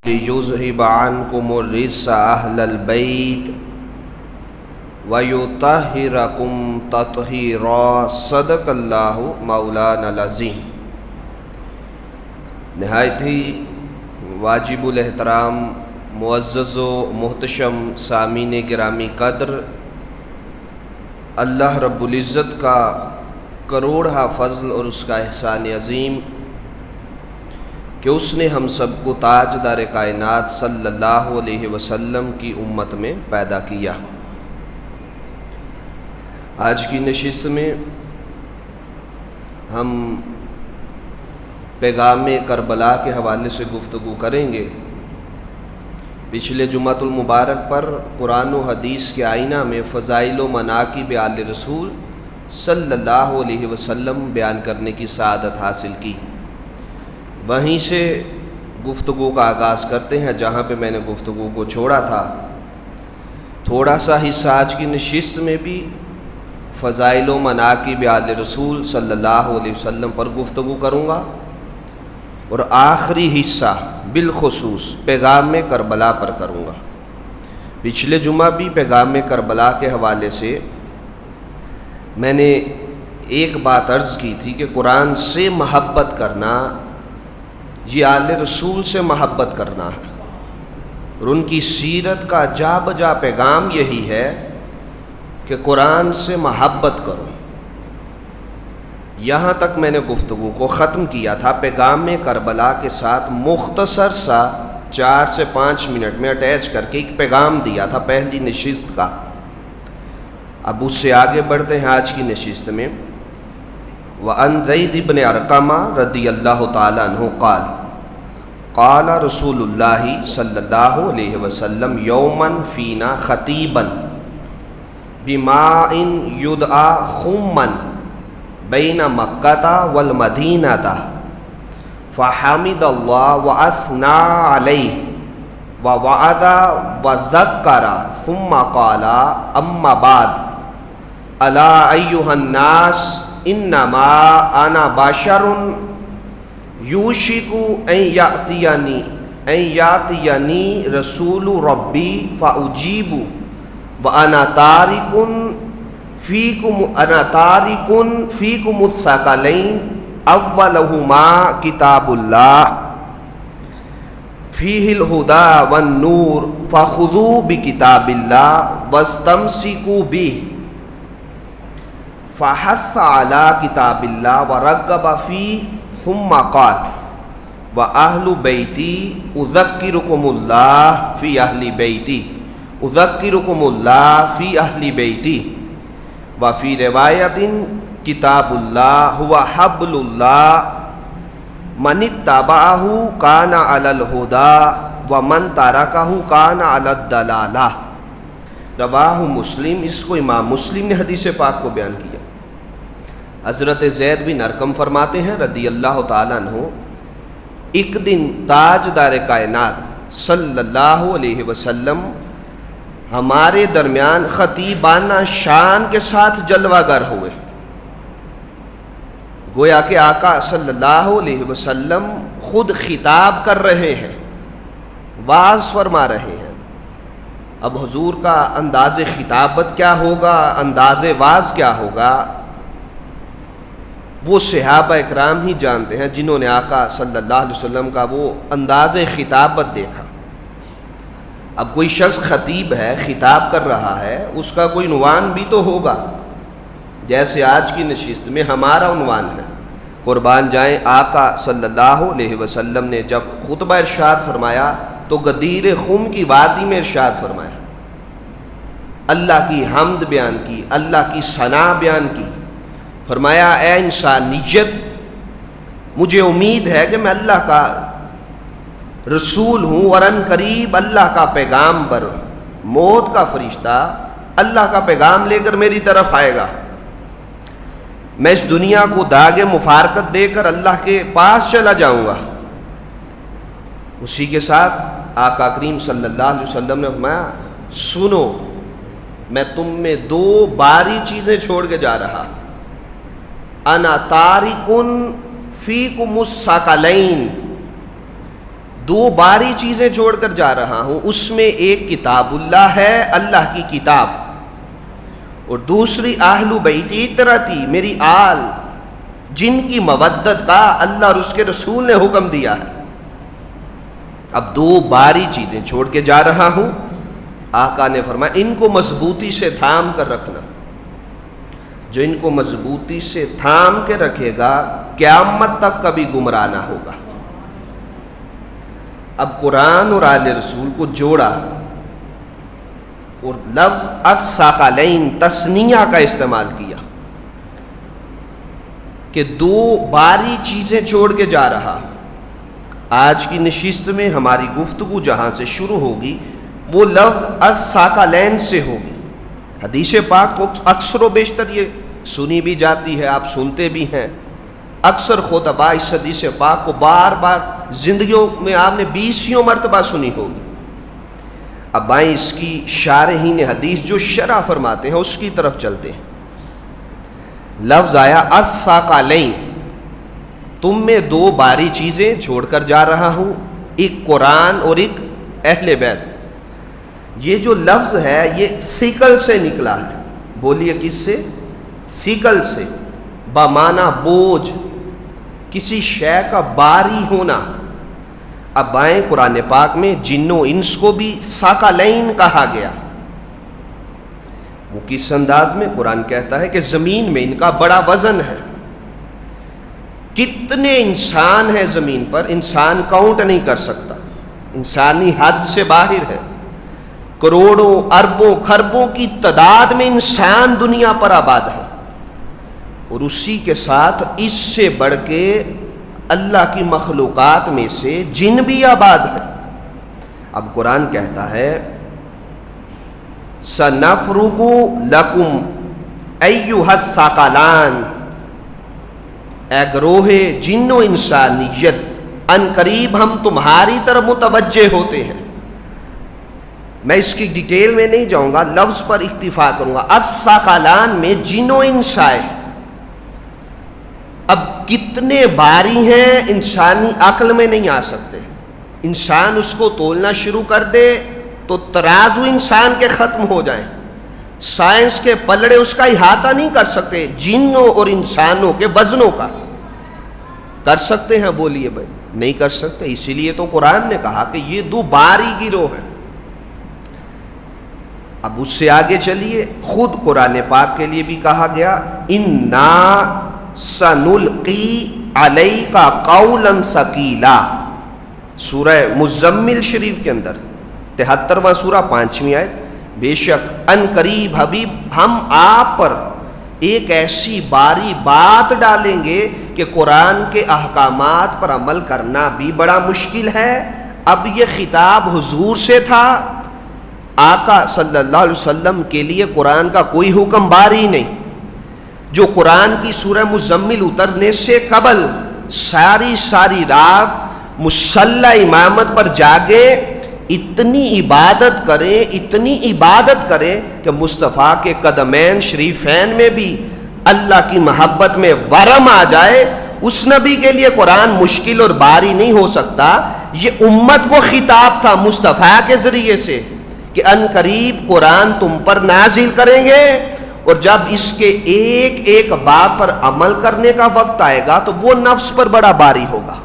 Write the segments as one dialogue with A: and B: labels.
A: لِيُذْهِبَ عَنْكُمُ الرِّجْسَ أَهْلَ الْبَيْتِ وَيُطَهِّرَكُمْ تَطْهِيرًا صدق اللہ مولانا العظیم۔ نہایت ہی واجب الاحترام معزز و محتشم سامعین گرامی قدر، اللہ رب العزت کا کروڑہ فضل اور اس کا احسان عظیم کہ اس نے ہم سب کو تاجدار کائنات صلی اللہ علیہ وسلم کی امت میں پیدا کیا۔ آج کی نشست میں ہم پیغام کربلا کے حوالے سے گفتگو کریں گے۔ پچھلے جمعۃ المبارک پر قرآن و حدیث کے آئینہ میں فضائل و مناقب آل رسول صلی اللہ علیہ وسلم بیان کرنے کی سعادت حاصل کی۔ وہیں سے گفتگو کا آغاز کرتے ہیں جہاں پہ میں نے گفتگو کو چھوڑا تھا۔ تھوڑا سا حصہ آج کی نشست میں بھی فضائل و مناقب آل رسول صلی اللہ علیہ وسلم پر گفتگو کروں گا، اور آخری حصہ بالخصوص پیغام کربلا پر کروں گا۔ پچھلے جمعہ بھی پیغام کربلا کے حوالے سے میں نے ایک بات عرض کی تھی کہ قرآن سے محبت کرنا یہ آل رسول سے محبت کرنا ہے، اور ان کی سیرت کا جا بجا پیغام یہی ہے کہ قرآن سے محبت کرو۔ یہاں تک میں نے گفتگو کو ختم کیا تھا۔ پیغام کربلا کے ساتھ مختصر سا 4 سے 5 منٹ میں اٹیچ کر کے ایک پیغام دیا تھا پہلی نشست کا۔ اب اس سے آگے بڑھتے ہیں آج کی نشست میں۔ وَعَنْ زَيْدِ بْنِ أَرْقَمَ رضی اللہ تعالیٰ عنہ قال قال رسول اللہ صلی اللہ علیہ وسلم یوماً فینا خطیباً بماء یدعا خماً بین مکہ والمدینہ فحمد اللہ واثنى علیہ ووعد وذکر ثم قال اما بعد الا ایھا الناس انما انا بشر یوشک ان یاتینی رسول ربی فاجیب وانا تارک فیکم الثقلین اولہما کتاب اللہ فیہ الہدی والنور فخذوا بکتاب اللہ واستمسکوا بہ فحث علی کتاب اللہ ورغب فیہ ثم قال وأہل بیتی اذکرکم اللہ فی اہل بیتی اذکرکم اللہ فی اہل بیتی وفی روایت کتاب اللہ هو حبل اللہ من اتبعہ کان علی الہدی ومن ترکہ کان علی الضلالہ۔ رواہ مسلم، اس کو امام مسلم نے حدیث پاک کو بیان کیا۔ حضرت زید بن ارقم فرماتے ہیں رضی اللہ تعالیٰ عنہ، ایک دن تاجدار کائنات صلی اللہ علیہ وسلم ہمارے درمیان خطیبانہ شان کے ساتھ جلوہ گر ہوئے۔ گویا کہ آقا صلی اللہ علیہ وسلم خود خطاب کر رہے ہیں، واعظ فرما رہے ہیں۔ اب حضور کا انداز خطابت کیا ہوگا، انداز واعظ کیا ہوگا، وہ صحابہ اکرام ہی جانتے ہیں جنہوں نے آقا صلی اللہ علیہ وسلم کا وہ انداز خطابت دیکھا۔ اب کوئی شخص خطیب ہے، خطاب کر رہا ہے، اس کا کوئی عنوان بھی تو ہوگا، جیسے آج کی نشست میں ہمارا عنوان ہے۔ قربان جائیں، آقا صلی اللہ علیہ وسلم نے جب خطبہ ارشاد فرمایا تو غدیر خم کی وادی میں ارشاد فرمایا، اللہ کی حمد بیان کی، اللہ کی ثنا بیان کی۔ فرمایا اے انسانیت، مجھے امید ہے کہ میں اللہ کا رسول ہوں اور ان قریب اللہ کا پیغامبر، موت کا فرشتہ اللہ کا پیغام لے کر میری طرف آئے گا۔ میں اس دنیا کو داغ مفارقت دے کر اللہ کے پاس چلا جاؤں گا۔ اسی کے ساتھ آقا کریم صلی اللہ علیہ وسلم نے فرمایا سنو، میں تم میں 2 باری چیزیں چھوڑ کے جا رہا، انا تارکن فیکم الثقلین، دو باری چیزیں چھوڑ کر جا رہا ہوں، اس میں ایک کتاب اللہ ہے، اللہ کی کتاب، اور دوسری اہل بیتی اطرتی، میری آل، جن کی مودت کا اللہ اور اس کے رسول نے حکم دیا ہے۔ اب دو باری چیزیں چھوڑ کے جا رہا ہوں، آقا نے فرمایا ان کو مضبوطی سے تھام کر رکھنا، جو ان کو مضبوطی سے تھام کے رکھے گا قیامت تک کبھی گمراہ نہ ہوگا۔ اب قرآن اور آل رسول کو جوڑا اور لفظ الثقلین تثنیہ کا استعمال کیا کہ دو باری چیزیں چھوڑ کے جا رہا۔ آج کی نشست میں ہماری گفتگو جہاں سے شروع ہوگی وہ لفظ الثقلین سے ہوگی۔ حدیث پاک تو اکثر و بیشتر یہ سنی بھی جاتی ہے، آپ سنتے بھی ہیں، اکثر خطباء اس حدیث پاک کو بار بار زندگیوں میں آپ نے 20 مرتبہ سنی ہوگی۔ اب آئیں اس کی شارحین حدیث جو شرح فرماتے ہیں اس کی طرف چلتے ہیں۔ لفظ آیا الثقلین، تم میں دو باری چیزیں چھوڑ کر جا رہا ہوں، ایک قرآن اور ایک اہل بیت۔ یہ جو لفظ ہے یہ ثقل سے نکلا ہے، بولیے کس سے؟ ثقل سے، بمعنی بوجھ، کسی شے کا باری ہونا۔ اب آئیں قرآن پاک میں جن و انس کو بھی ثقلین کہا گیا۔ وہ کس انداز میں؟ قرآن کہتا ہے کہ زمین میں ان کا بڑا وزن ہے۔ کتنے انسان ہیں زمین پر، انسان کاؤنٹ نہیں کر سکتا، انسانی حد سے باہر ہے۔ کروڑوں اربوں کھربوں کی تعداد میں انسان دنیا پر آباد ہے، اور اسی کے ساتھ اس سے بڑھ کے اللہ کی مخلوقات میں سے جن بھی آباد ہیں۔ اب قرآن کہتا ہے سَنَفْرُغُ لَكُمْ أَيُّهَا الثَّقَلَانِ، اے گروہ جن و انسانیت، ان قریب ہم تمہاری طرف متوجہ ہوتے ہیں۔ میں اس کی ڈیٹیل میں نہیں جاؤں گا، لفظ پر اکتفا کروں گا۔ الثقلان میں جن و انس آئے۔ اب کتنے باری ہیں انسانی عقل میں نہیں آ سکتے۔ انسان اس کو تولنا شروع کر دے تو ترازو انسان کے ختم ہو جائیں، سائنس کے پلڑے اس کا احاطہ نہیں کر سکتے جنوں اور انسانوں کے وزنوں کا۔ کر سکتے ہیں؟ بولیے بھائی، نہیں کر سکتے۔ اسی لیے تو قرآن نے کہا کہ یہ دو باری گروہ ہیں۔ اب اس سے آگے چلیے، خود قرآن پاک کے لیے بھی کہا گیا اِنَّا سَنُلْقِي عَلَيْكَ قَوْلًا ثَقِيلًا، سورہ مزمل شریف کے اندر 73واں سورہ 5ویں آیت، بے شک ان قریب حبیب ہم آپ پر ایک ایسی باری بات ڈالیں گے کہ قرآن کے احکامات پر عمل کرنا بھی بڑا مشکل ہے۔ اب یہ خطاب حضور سے تھا، آقا صلی اللہ علیہ وسلم کے لیے قرآن کا کوئی حکم باری نہیں۔ جو قرآن کی سورہ مزمل اترنے سے قبل ساری رات مصلی امامت پر جاگے، اتنی عبادت کریں کہ مصطفیٰ کے قدمین شریفین میں بھی اللہ کی محبت میں ورم آ جائے۔ اس نبی کے لیے قرآن مشکل اور باری نہیں ہو سکتا۔ یہ امت کو خطاب تھا مصطفیٰ کے ذریعے سے کہ ان قریب قرآن تم پر نازل کریں گے، اور جب اس کے ایک ایک باب پر عمل کرنے کا وقت آئے گا تو وہ نفس پر بڑا باری ہوگا۔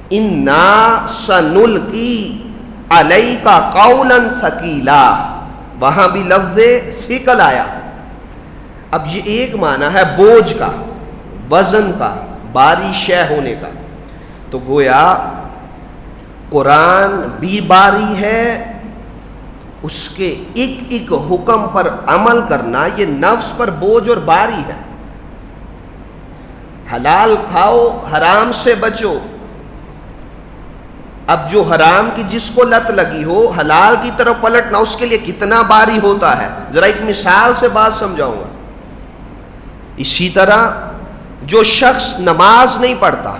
A: اِنَّا سَنُلْقِي عَلَيْكَ قَوْلًا ثَقِيلًا، وہاں بھی لفظ ثقل آیا۔ اب یہ ایک معنی ہے بوجھ کا، وزن کا، باری شے ہونے کا۔ تو گویا قرآن بھی باری ہے، اس کے ایک ایک حکم پر عمل کرنا یہ نفس پر بوجھ اور باری ہے۔ حلال کھاؤ، حرام سے بچو۔ اب جو حرام کی جس کو لت لگی ہو، حلال کی طرف پلٹنا اس کے لیے کتنا باری ہوتا ہے۔ ذرا ایک مثال سے بات سمجھاؤں گا۔ اسی طرح جو شخص نماز نہیں پڑھتا،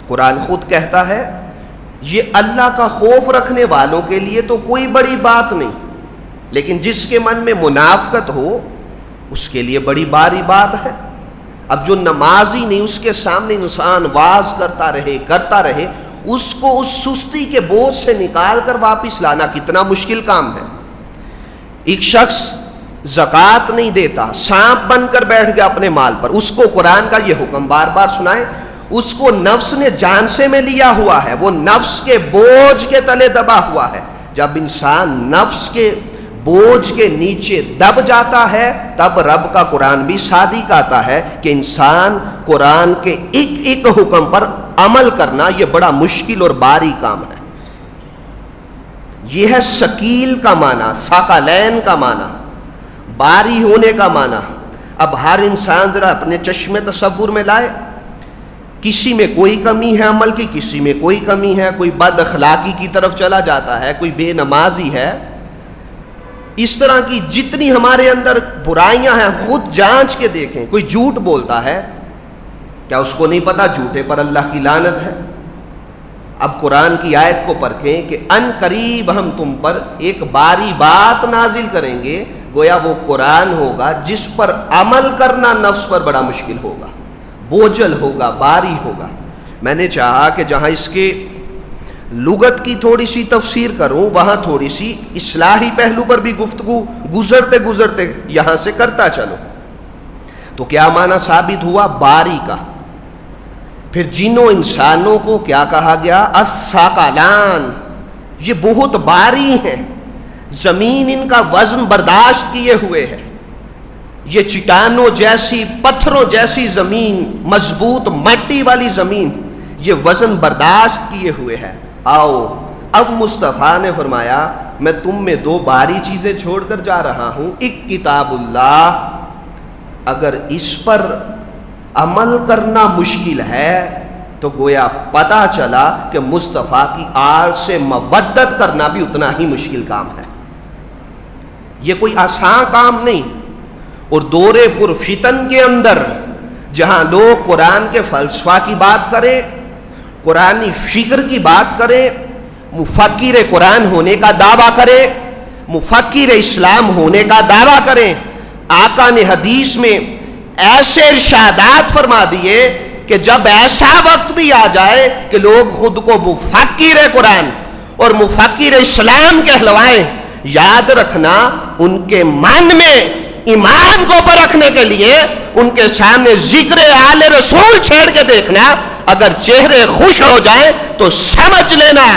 A: قرآن خود کہتا ہے یہ اللہ کا خوف رکھنے والوں کے لیے تو کوئی بڑی بات نہیں، لیکن جس کے من میں منافقت ہو اس کے لیے بڑی باری بات ہے۔ اب جو نمازی نہیں، اس کے سامنے انسان واز کرتا رہے اس کو اس سستی کے بوجھ سے نکال کر واپس لانا کتنا مشکل کام ہے۔ ایک شخص زکوٰۃ نہیں دیتا، سانپ بن کر بیٹھ گیا اپنے مال پر، اس کو قرآن کا یہ حکم بار بار سنائے، اس کو نفس نے جان سے میں لیا ہوا ہے، وہ نفس کے بوجھ کے تلے دبا ہوا ہے۔ جب انسان نفس کے بوجھ کے نیچے دب جاتا ہے تب رب کا قرآن بھی صادق آتا ہے کہ انسان قرآن کے ایک ایک حکم پر عمل کرنا یہ بڑا مشکل اور بھاری کام ہے۔ یہ ہے ثقیل کا معنی، ثقلین کا معنی، باری ہونے کا معنی۔ اب ہر انسان ذرا اپنے چشمے تصور میں لائے، کسی میں کوئی کمی ہے عمل کی، کسی میں کوئی کمی ہے، کوئی بد اخلاقی کی طرف چلا جاتا ہے، کوئی بے نمازی ہے، اس طرح کی جتنی ہمارے اندر برائیاں ہیں خود جانچ کے دیکھیں۔ کوئی جھوٹ بولتا ہے، کیا اس کو نہیں پتا جھوٹے پر اللہ کی لعنت ہے؟ اب قرآن کی آیت کو پرکھیں کہ ان قریب ہم تم پر ایک باری بات نازل کریں گے، گویا وہ قرآن ہوگا جس پر عمل کرنا نفس پر بڑا مشکل ہوگا، بوجھل ہوگا، باری ہوگا۔ میں نے چاہا کہ جہاں اس کے لغت کی تھوڑی سی تفسیر کروں وہاں تھوڑی سی اصلاحی پہلو پر بھی گفتگو گزرتے گزرتے یہاں سے کرتا چلوں۔ تو کیا معنی ثابت ہوا؟ باری کا۔ پھر جنوں انسانوں کو کیا کہا گیا؟ الثقلان، یہ بہت باری ہیں، زمین ان کا وزن برداشت کیے ہوئے ہے، یہ چٹانوں جیسی، پتھروں جیسی زمین، مضبوط مٹی والی زمین یہ وزن برداشت کیے ہوئے ہے۔ آؤ اب مصطفیٰ نے فرمایا میں تم میں دو باری چیزیں چھوڑ کر جا رہا ہوں، ایک کتاب اللہ، اگر اس پر عمل کرنا مشکل ہے تو گویا پتہ چلا کہ مصطفیٰ کی آڑ سے مودت کرنا بھی اتنا ہی مشکل کام ہے۔ یہ کوئی آسان کام نہیں۔ اور دور پر فتن کے اندر جہاں لوگ قرآن کے فلسفہ کی بات کریں، قرآنی فکر کی بات کریں، مفکر قرآن ہونے کا دعویٰ کریں، مفکر اسلام ہونے کا دعویٰ کریں، آقا نے حدیث میں ایسے ارشادات فرما دیے کہ جب ایسا وقت بھی آ جائے کہ لوگ خود کو مفکر قرآن اور مفکر اسلام کہلوائیں، یاد رکھنا ان کے من میں ایمان کو پرکھنے کے لیے ان کے سامنے ذکر آل رسول چھیڑ کے دیکھنا، اگر چہرے خوش ہو جائیں تو سمجھ لینا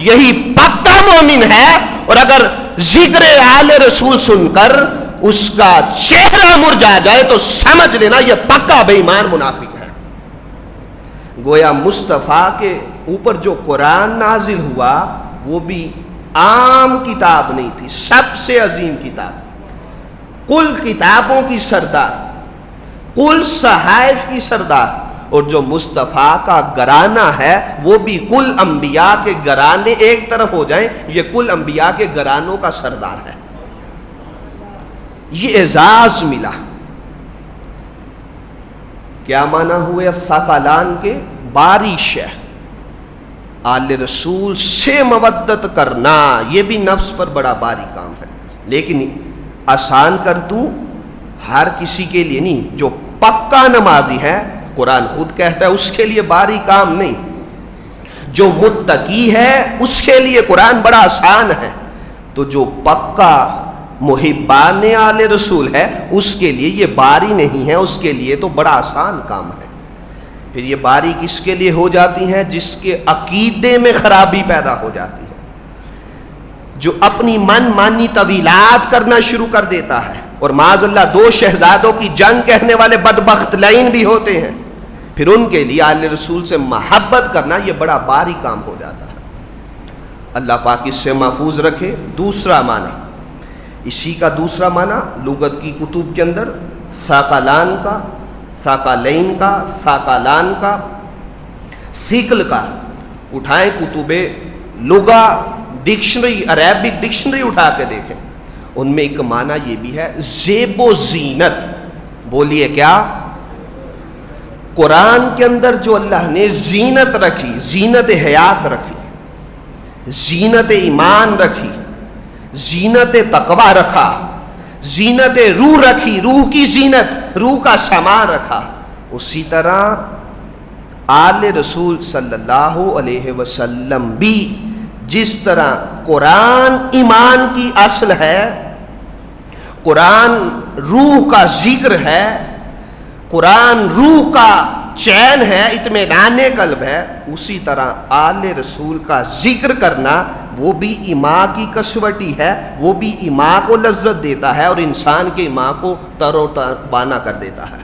A: یہی پکا مومن ہے، اور اگر ذکر آل رسول سن کر اس کا چہرہ مرجھا جائے تو سمجھ لینا یہ پکا بے ایمان منافق ہے۔ گویا مصطفیٰ کے اوپر جو قرآن نازل ہوا وہ بھی عام کتاب نہیں تھی، سب سے عظیم کتاب، کل کتابوں کی سردار، کل صحائف کی سردار، اور جو مصطفیٰ کا گھرانہ ہے وہ بھی کل انبیاء کے گھرانے ایک طرف ہو جائیں، یہ کل انبیاء کے گھرانوں کا سردار ہے۔ یہ اعزاز ملا۔ کیا معنی ہوئے ثقلان کے؟ بارش ہے، آل رسول سے مودت کرنا یہ بھی نفس پر بڑا باری کام ہے، لیکن آسان کر دوں ہر کسی کے لیے نہیں، جو پکا نمازی ہے قرآن خود کہتا ہے اس کے لیے باری کام نہیں، جو متقی ہے اس کے لیے قرآن بڑا آسان ہے، تو جو پکا محبان آل رسول ہے اس کے لیے یہ باری نہیں ہے، اس کے لیے تو بڑا آسان کام ہے۔ پھر یہ باری کس کے لیے ہو جاتی ہے؟ جس کے عقیدے میں خرابی پیدا ہو جاتی ہے، جو اپنی من مانی طویلات کرنا شروع کر دیتا ہے، اور معاذ اللہ دو شہزادوں کی جنگ کہنے والے بدبخت لعین بھی ہوتے ہیں، پھر ان کے لیے آل رسول سے محبت کرنا یہ بڑا باری کام ہو جاتا ہے۔ اللہ پاک اس سے محفوظ رکھے۔ دوسرا معنی، اسی کا دوسرا معنی لغت کی کتب کے اندر ثقلان کا، ثقلین کا، ثقلان کا، ثقل کا، اٹھائیں کتب لغہ ڈکشنری، عربک ڈکشنری اٹھا کے دیکھیں، ان میں ایک معنی یہ بھی ہے زیب و زینت۔ بولیے کیا؟ قرآن کے اندر جو اللہ نے زینت رکھی، زینت حیات رکھی، زینت ایمان رکھی، زینت تقوی رکھا، زینت روح رکھی، روح کی زینت، روح کا سامان رکھا، اسی طرح آل رسول صلی اللہ علیہ وسلم بھی جس طرح قرآن ایمان کی اصل ہے، قرآن روح کا ذکر ہے، قرآن روح کا چین ہے، اطمینان قلب ہے، اسی طرح آل رسول کا ذکر کرنا وہ بھی ایمان کی کسوٹی ہے، وہ بھی ایمان کو لذت دیتا ہے اور انسان کے ایمان کو تر و تازہ کر دیتا ہے۔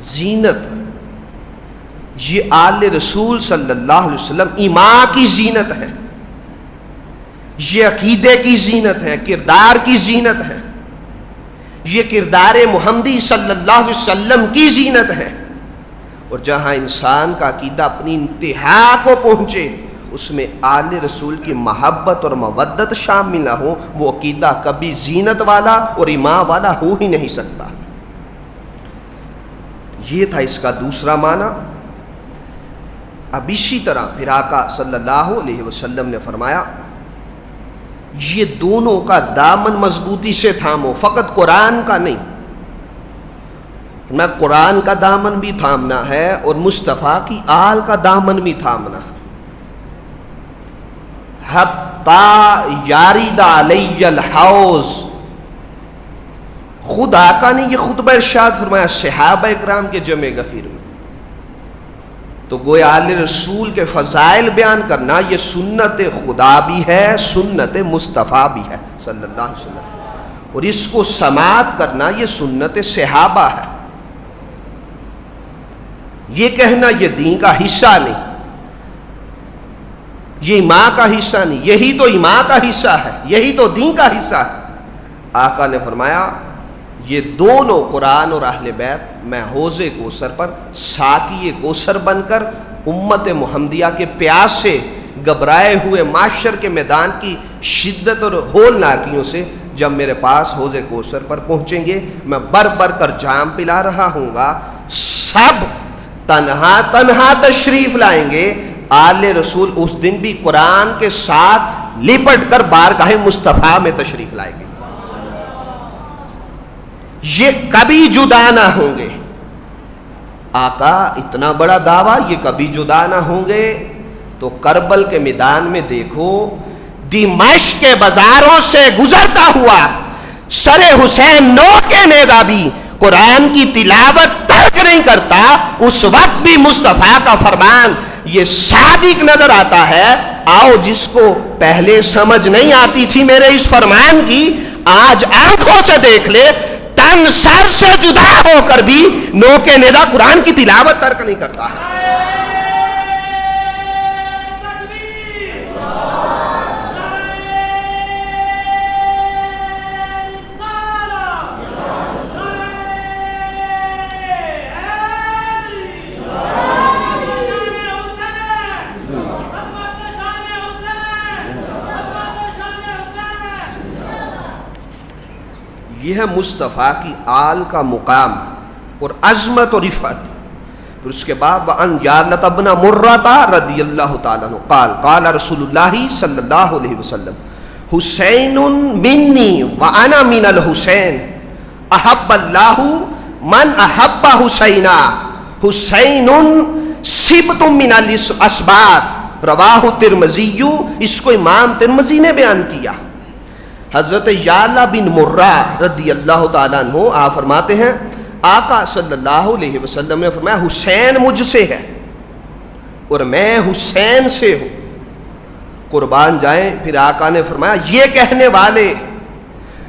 A: زینت، یہ آل رسول صلی اللہ علیہ وسلم ایمان کی زینت ہے، یہ عقیدے کی زینت ہے، کردار کی زینت ہے، یہ کردار محمدی صلی اللہ علیہ وسلم کی زینت ہے۔ اور جہاں انسان کا عقیدہ اپنی انتہا کو پہنچے، اس میں آل رسول کی محبت اور مودت شامل نہ ہو، وہ عقیدہ کبھی زینت والا اور ایمان والا ہو ہی نہیں سکتا۔ یہ تھا اس کا دوسرا معنی۔ اب اسی طرح پھر آقا صلی اللہ علیہ وسلم نے فرمایا یہ دونوں کا دامن مضبوطی سے تھامو، فقط قرآن کا نہیں، میں قرآن کا دامن بھی تھامنا ہے اور مصطفیٰ کی آل کا دامن بھی تھامنا ہے۔ حتی یارد علی الحوض، خود آقا نے یہ خطبہ ارشاد فرمایا صحابہ اکرام کے جمع غفیر میں، تو گویا آل رسول کے فضائل بیان کرنا یہ سنت خدا بھی ہے، سنت مصطفیٰ بھی ہے صلی اللہ علیہ وسلم، اور اس کو سماعت کرنا یہ سنت صحابہ ہے۔ یہ کہنا یہ دین کا حصہ نہیں، یہ ایمان کا حصہ نہیں، یہی تو ایمان کا حصہ ہے، یہی تو دین کا حصہ ہے۔ آقا نے فرمایا یہ دونوں قرآن اور اہل بیت میں حوض کوثر پر ساقی کوثر بن کر امت محمدیہ کے پیاس سے گھبرائے ہوئے معاشر کے میدان کی شدت اور ہولناکیوں سے جب میرے پاس حوض کوثر پر پہنچیں گے، میں بر بر کر جام پلا رہا ہوں گا، سب تنہا تنہا تشریف لائیں گے، آل رسول اس دن بھی قرآن کے ساتھ لپٹ کر بارگاہ مصطفیٰ میں تشریف لائیں گے، یہ کبھی جدا نہ ہوں گے۔ آقا اتنا بڑا دعویٰ یہ کبھی جدا نہ ہوں گے، تو کربل کے میدان میں دیکھو، دمشق کے بازاروں سے گزرتا ہوا سر حسین نو کے نیزہ بھی قرآن کی تلاوت ترک نہیں کرتا، اس وقت بھی مصطفیٰ کا فرمان یہ صادق نظر آتا ہے۔ آؤ جس کو پہلے سمجھ نہیں آتی تھی میرے اس فرمان کی، آج آنکھوں سے دیکھ لے، تن سر سے جدا ہو کر بھی نو کے نیزہ قرآن کی تلاوت ترک نہیں کرتا ہے۔ یہ ہے مصطفیٰ کی آل کا مقام اور عظمت اور رفعت۔ پھر اس کے بعد وَأَنْ جَعْلَتَ ابْنَ مُرَّةَ رضی اللہ تعالیٰ عنہ قال قال رسول اللہ صلی اللہ علیہ وسلم حسین منی وَأَنَا مِنَ الْحُسَيْنِ احب اللہ من احب حسینا حسین سبت من الاسباط رواہ ترمذی، اس کو امام ترمذی نے بیان کیا۔ حضرت یعلا بن مرہ رضی اللہ تعالیٰ عنہ آپ فرماتے ہیں آقا صلی اللہ علیہ وسلم نے فرمایا حسین مجھ سے ہے اور میں حسین سے ہوں، قربان جائیں۔ پھر آقا نے فرمایا یہ کہنے والے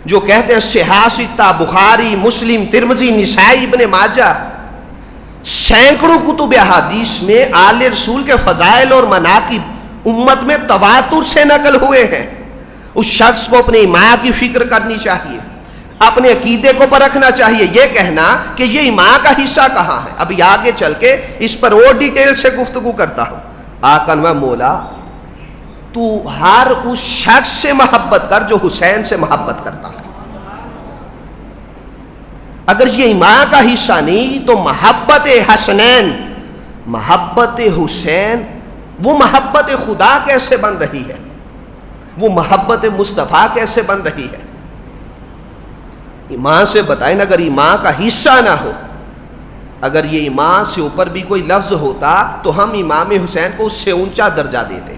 A: جو کہتے ہیں صحیح ستہ بخاری مسلم ترمذی نسائی ابن ماجہ، سینکڑوں کتب احادیث میں آل رسول کے فضائل اور مناقب امت میں تواتر سے نقل ہوئے ہیں۔ اس شخص کو اپنے ایمان کی فکر کرنی چاہیے، اپنے عقیدے کو پرکھنا چاہیے۔ یہ کہنا کہ یہ ایمان کا حصہ کہاں ہے، ابھی آگے چل کے اس پر اور ڈیٹیل سے گفتگو کرتا ہوں۔ آقا نے مولا تو ہر اس شخص سے محبت کر جو حسین سے محبت کرتا ہے، اگر یہ ایمان کا حصہ نہیں تو محبت حسنین، محبت حسین، وہ محبت خدا کیسے بن رہی ہے، وہ محبت مصطفیٰ کیسے بن رہی ہے؟ ایمان سے بتائیں، اگر ایمان کا حصہ نہ ہو اگر یہ امام سے اوپر بھی کوئی لفظ ہوتا تو ہم امام حسین کو اس سے اونچا درجہ دیتے.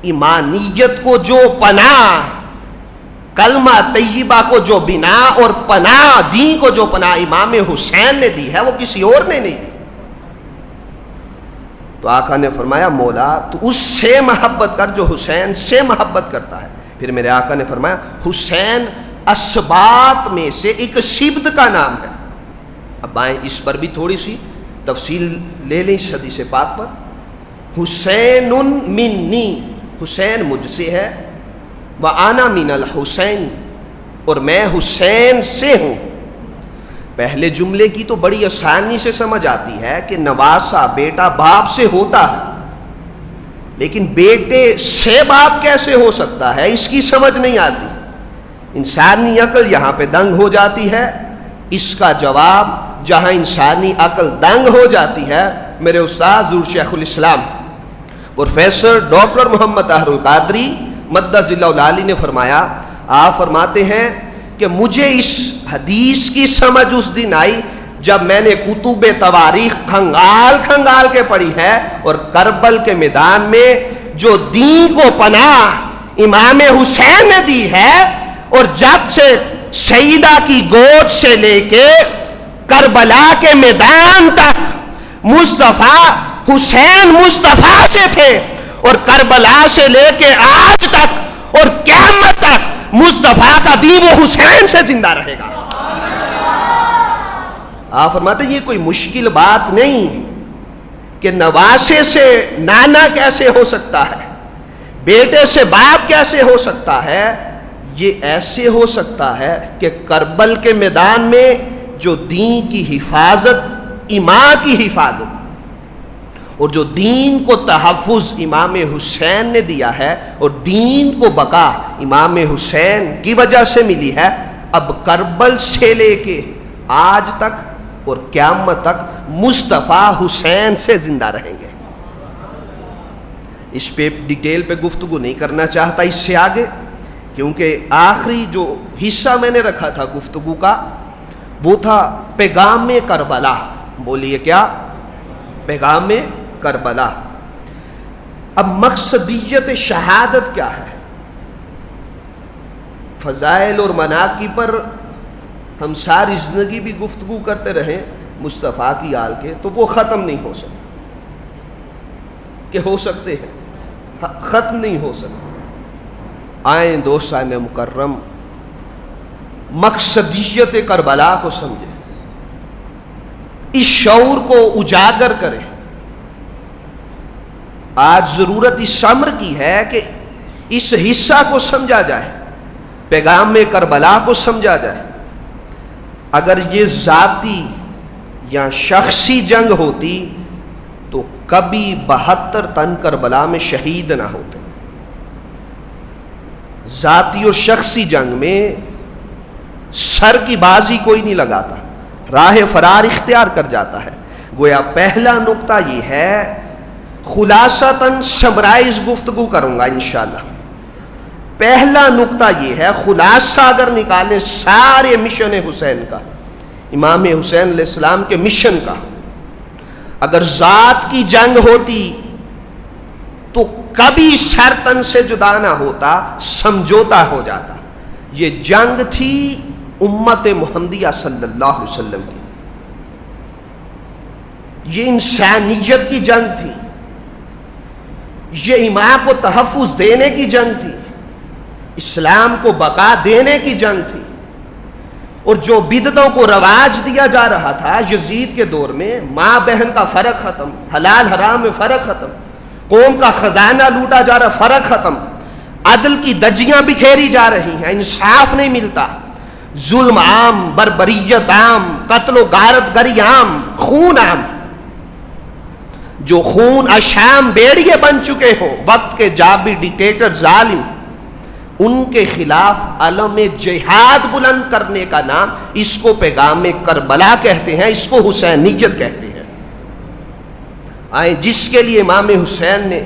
A: ایمانیت کو جو پناہ، کلمہ طیبہ کو جو بنا اور پناہ، دین کو جو پناہ امام حسین نے دی ہے وہ کسی اور نے نہیں دی. تو آقا نے فرمایا مولا تو اس سے محبت کر جو حسین سے محبت کرتا ہے. پھر میرے آقا نے فرمایا حسین اسباط میں سے ایک سبط کا نام ہے. اب آئیں اس پر بھی تھوڑی سی تفصیل لے لیں اس حدیث پاک پر. حسین منی، حسین مجھ سے ہے، وَأَنَا مِنَ الْحُسَيْنِ، اور میں حسین سے ہوں. پہلے جملے کی تو بڑی آسانی سے سمجھ آتی ہے کہ نواسا بیٹا باپ سے ہوتا ہے، لیکن بیٹے سے باپ کیسے ہو سکتا ہے اس کی سمجھ نہیں آتی. انسانی عقل یہاں پہ دنگ ہو جاتی ہے. اس کا جواب جہاں انسانی عقل دنگ ہو جاتی ہے، میرے استاد حضور شیخ الاسلام پروفیسر ڈاکٹر محمد طاہر القادری مدد ذلہ العالی نے فرمایا، آپ فرماتے ہیں کہ مجھے اس حدیث کی سمجھ اس دن آئی جب میں نے کتب تواریخ کھنگال کے پڑھی ہے، اور کربل کے میدان میں جو دین کو پناہ امام حسین نے دی ہے، اور جب سے سیدہ کی گود سے لے کے کربلا کے میدان تک مصطفیٰ حسین مصطفیٰ سے تھے، اور کربلا سے لے کے آج تک اور قیامت تک مصطفیٰ کا دین و حسین سے زندہ رہے گا. آپ فرماتے ہیں یہ کوئی مشکل بات نہیں کہ نواسے سے نانا کیسے ہو سکتا ہے، بیٹے سے باپ کیسے ہو سکتا ہے. یہ ایسے ہو سکتا ہے کہ کربل کے میدان میں جو دین کی حفاظت، امام کی حفاظت اور جو دین کو تحفظ امام حسین نے دیا ہے، اور دین کو بقا امام حسین کی وجہ سے ملی ہے، اب کربل سے لے کے آج تک اور قیامت تک مصطفیٰ حسین سے زندہ رہیں گے. اس پہ ڈیٹیل پہ گفتگو نہیں کرنا چاہتا اس سے آگے، کیونکہ آخری جو حصہ میں نے رکھا تھا گفتگو کا وہ تھا پیغام کربلا. بولیے کیا؟ پیغام کربلا. اب مقصدیت شہادت کیا ہے؟ فضائل اور مناقب پر ہم ساری زندگی بھی گفتگو کرتے رہیں مصطفیٰ کی آل کے تو وہ ختم نہیں ہو سکتے. کہ ہو سکتے ہیں؟ ختم نہیں ہو سکتے. آئیں دوستان مکرم مقصدیت کربلا کو سمجھیں، اس شعور کو اجاگر کریں. آج ضرورت اس امر کی ہے کہ اس حصہ کو سمجھا جائے، پیغام کربلا کو سمجھا جائے. اگر یہ ذاتی یا شخصی جنگ ہوتی تو کبھی 72 تن کربلا میں شہید نہ ہوتے. ذاتی اور شخصی جنگ میں سر کی بازی کوئی نہیں لگاتا، راہ فرار اختیار کر جاتا ہے. گویا پہلا نقطہ یہ ہے، خلاصتاً سمرائز گفتگو کروں گا انشاءاللہ. پہلا نقطہ یہ ہے، خلاصہ اگر نکالیں سارے مشن حسین کا، امام حسین علیہ السلام کے مشن کا، اگر ذات کی جنگ ہوتی تو کبھی سر تن سے جدا نہ ہوتا، سمجھوتا ہو جاتا. یہ جنگ تھی امت محمدیہ صلی اللہ علیہ وسلم کی، یہ انسانیت کی جنگ تھی، یہ امام کو تحفظ دینے کی جنگ تھی، اسلام کو بقا دینے کی جنگ تھی. اور جو بدعتوں کو رواج دیا جا رہا تھا یزید کے دور میں، ماں بہن کا فرق ختم، حلال حرام میں فرق ختم، قوم کا خزانہ لوٹا جا رہا، فرق ختم، عدل کی دجیاں بکھیری جا رہی ہیں، انصاف نہیں ملتا، ظلم عام، بربریت عام، قتل و غارت گری عام، خون عام. جو خون اشام بیڑیے بن چکے ہو وقت کے جابر ڈکٹیٹر ظالم، ان کے خلاف علم جہاد بلند کرنے کا نام، اس کو پیغام کربلا کہتے ہیں، اس کو حسینیت کہتے ہیں. آئیں جس کے لیے امام حسین نے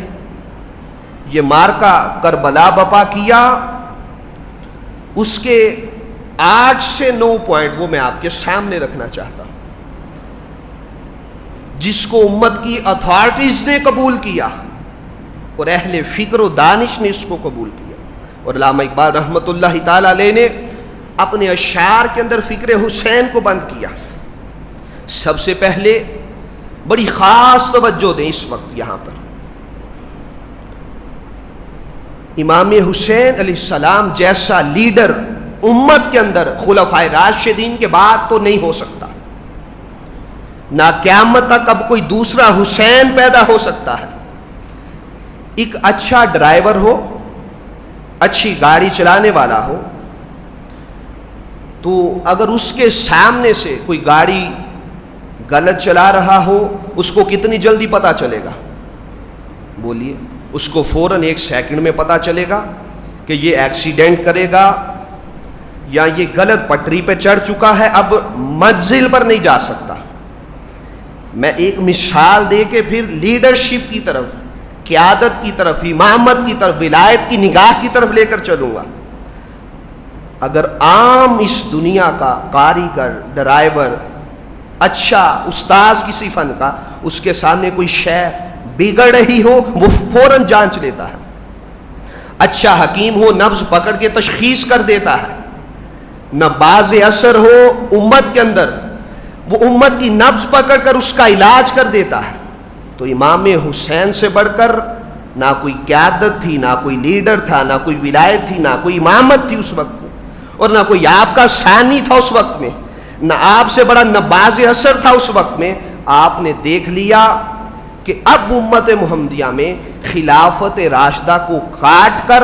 A: یہ مارکا کربلا بپا کیا، اس کے 8 سے 9 پوائنٹ وہ میں آپ کے سامنے رکھنا چاہتا ہوں. جس کو امت کی اتھارٹیز نے قبول کیا اور اہل فکر و دانش نے اس کو قبول کیا. اور علامہ اقبال رحمۃ اللہ تعالی علیہ نے اپنے اشعار کے اندر فکر حسین کو بند کیا. سب سے پہلے بڑی خاص توجہ دیں اس وقت یہاں پر. امام حسین علیہ السلام جیسا لیڈر امت کے اندر خلفائے راشدین کے بعد تو نہیں ہو سکتا. نہ قیامت تک اب کوئی دوسرا حسین پیدا ہو سکتا ہے. ایک اچھا ڈرائیور ہو، اچھی گاڑی چلانے والا ہو، تو اگر اس کے سامنے سے کوئی گاڑی غلط چلا رہا ہو اس کو کتنی جلدی پتا چلے گا؟ بولیے. اس کو فوراً 1 سیکنڈ میں پتا چلے گا کہ یہ ایکسیڈنٹ کرے گا یا یہ غلط پٹری پہ چڑھ چکا ہے، اب منزل پر نہیں جا سکتا. میں ایک مثال دے کے پھر لیڈرشپ کی طرف، قیادت کی طرف، امامت کی طرف، ولایت کی نگاہ کی طرف لے کر چلوں گا. اگر عام اس دنیا کا کاریگر، ڈرائیور، اچھا استاذ کسی فن کا، اس کے سامنے کوئی شے بگڑ رہی ہو وہ فوراً جانچ لیتا ہے. اچھا حکیم ہو نبض پکڑ کے تشخیص کر دیتا ہے. نہ باز اثر ہو امت کے اندر، وہ امت کی نبض پکڑ کر اس کا علاج کر دیتا ہے. تو امام حسین سے بڑھ کر نہ کوئی قیادت تھی، نہ کوئی لیڈر تھا، نہ کوئی ولایت تھی، نہ کوئی امامت تھی اس وقت، اور نہ کوئی آپ کا ثانی تھا اس وقت میں، نہ آپ سے بڑا نہ باز اثر تھا اس وقت میں. آپ نے دیکھ لیا کہ اب امت محمدیہ میں خلافت راشدہ کو کاٹ کر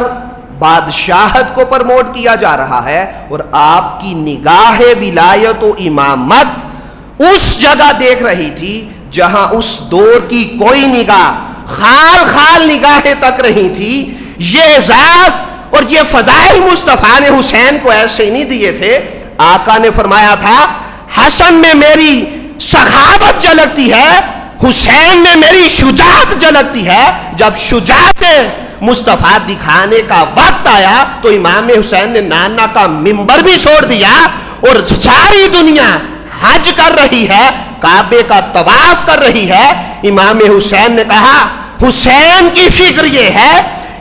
A: بادشاہت کو پرموٹ کیا جا رہا ہے، اور آپ کی نگاہ ولایت و امامت اس جگہ دیکھ رہی تھی جہاں اس دور کی کوئی نگاہ خال خال نگاہیں تک رہی تھی. یہ اعزاز اور یہ فضائل مصطفیٰ نے حسین کو ایسے نہیں دیے تھے. آقا نے فرمایا تھا حسن میں میری سخاوت جھلکتی ہے، حسین میں میری شجاعت جھلکتی ہے. جب شجاعت مصطفیٰ دکھانے کا وقت آیا تو امام حسین نے نانا کا منبر بھی چھوڑ دیا، اور ساری دنیا حج کر رہی ہے، کعبے کا طواف کر رہی ہے. امام حسین نے کہا حسین کی فکر یہ ہے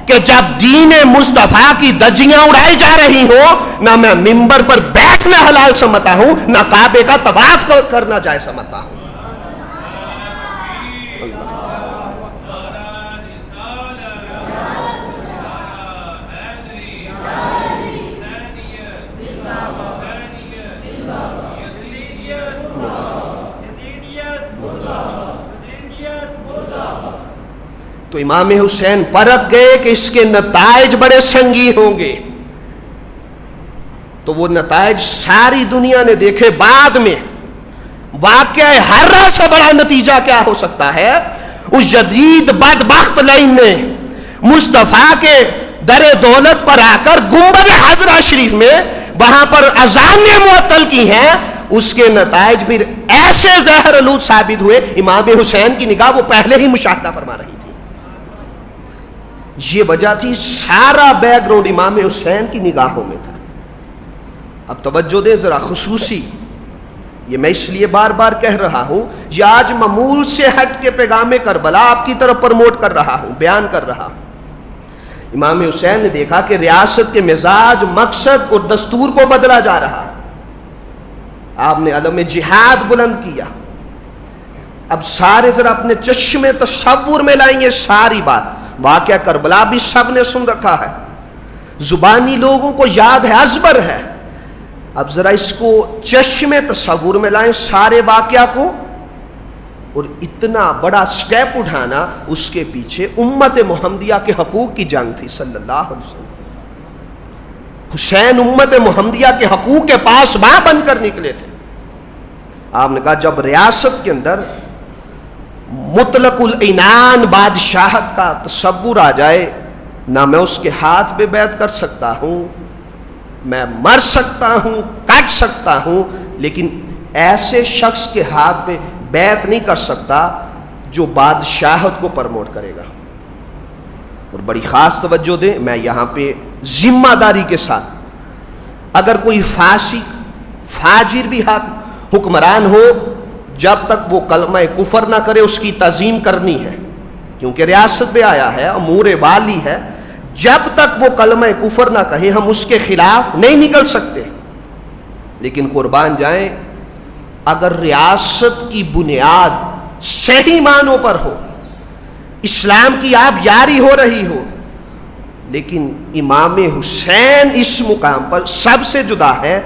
A: کہ جب دین مصطفیٰ کی دجیاں اڑائی جا رہی ہوں، نہ میں منبر پر بیٹھنا حلال سمجھتا ہوں، نہ کعبے کا طواف کرنا جائز سمجھتا ہوں. تو امام حسین پرکھ گئے کہ اس کے نتائج بڑے سنگین ہوں گے. تو وہ نتائج ساری دنیا نے دیکھے. بعد میں واقعہ ہررا سے بڑا نتیجہ کیا ہو سکتا ہے؟ اس جدید بدبخت لائن نے مصطفیٰ کے در دولت پر آ کر گنبد خضرا شریف میں وہاں پر اذانیں معطل کی ہیں. اس کے نتائج پھر ایسے زہر آلود ثابت ہوئے. امام حسین کی نگاہ وہ پہلے ہی مشاہدہ فرما رہی تھی. یہ وجہ تھی، سارا بیک گراؤنڈ امام حسین کی نگاہوں میں تھا. اب توجہ دیں ذرا خصوصی، یہ میں اس لیے بار بار کہہ رہا ہوں، یہ آج معمول سے ہٹ کے پیغام کربلا آپ کی طرف پروموٹ کر رہا ہوں، بیان کر رہا ہوں. امام حسین نے دیکھا کہ ریاست کے مزاج، مقصد اور دستور کو بدلا جا رہا. آپ نے علم جہاد بلند کیا. اب سارے ذرا اپنے چشمے تصور میں لائیں گے ساری بات. واقعہ کربلا بھی سب نے سن رکھا ہے، زبانی لوگوں کو یاد ہے، ازبر ہے. اب ذرا اس کو چشمے تصور میں لائیں سارے واقعہ کو. اور اتنا بڑا سٹیپ اٹھانا، اس کے پیچھے امت محمدیہ کے حقوق کی جنگ تھی صلی اللہ علیہ وسلم. حسین امت محمدیہ کے حقوق کے پاس باں بن کر نکلے تھے. آپ نے کہا جب ریاست کے اندر مطلق العنان بادشاہت کا تصور آ جائے، نہ میں اس کے ہاتھ پہ بیعت کر سکتا ہوں، میں مر سکتا ہوں، کٹ سکتا ہوں، لیکن ایسے شخص کے ہاتھ پہ بیعت نہیں کر سکتا جو بادشاہت کو پرموٹ کرے گا. اور بڑی خاص توجہ دیں، میں یہاں پہ ذمہ داری کے ساتھ، اگر کوئی فاسق فاجر بھی حکمران ہو جب تک وہ کلمہ کفر نہ کرے اس کی تعظیم کرنی ہے، کیونکہ ریاست میں آیا ہے، امور والی ہے، جب تک وہ کلمہ کفر نہ کہے ہم اس کے خلاف نہیں نکل سکتے۔ لیکن قربان جائیں، اگر ریاست کی بنیاد صحیح معنوں پر ہو، اسلام کی آپ یاری ہو رہی ہو، لیکن امام حسین اس مقام پر سب سے جدا ہے،